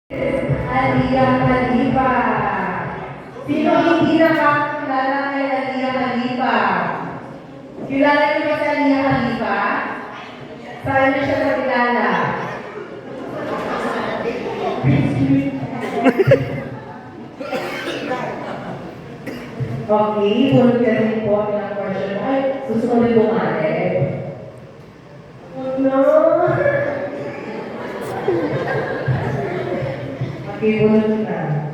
Aliyah Khalifa. Sino hindi nakakilala kay Aliyah Khalifa? Kilala niyo ba si Aliyah Khalifa? Saan niyo siya nakilala? Okay, punod ka rin po ng question. Ay, gusto mo rin bumalik? Oh no! Okay, punod na.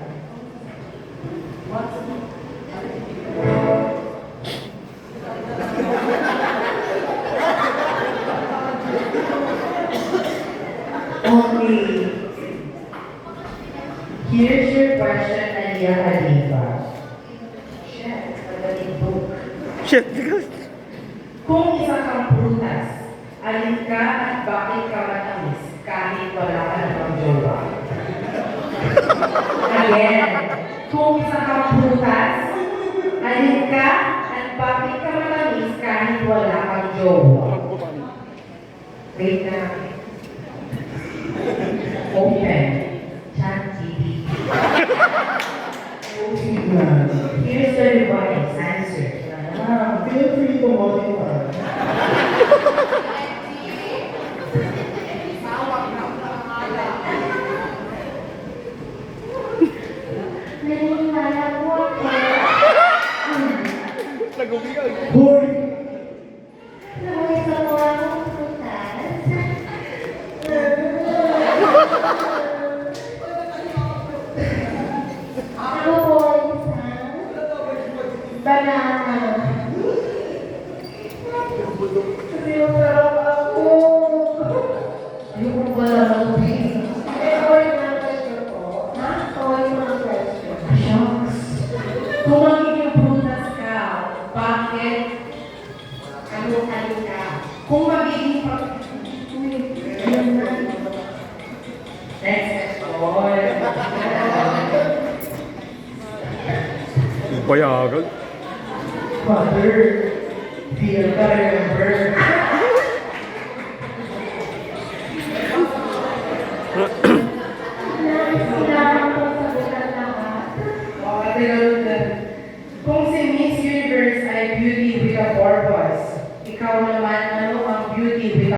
Okay. Here's your question, Aliyah Khalifa. Shit, magaling book. Shit. Kung isa kang prutas, alin ka at bakit ka matamis kahit wala ka namang jowa? Again, kung isa kang prutas, alin ka at bakit ka matamis kahit wala kang jowa? Wait na. Open. ChatGPT. Here's the revised answer. Feel free to modify. Naniniwala po ako. Hoy! Naway sa mga akong prutas. Ako po isang banana. Kasi yung sarap ako. Ayoko pala ako eh. Ako yung mga question ko. Ha? Ako yung mga question. Shucks. Kung magiging prutas ka, bakit? Ano ka? Kung magiging next question. Bayagan. Mother, feel ka remember.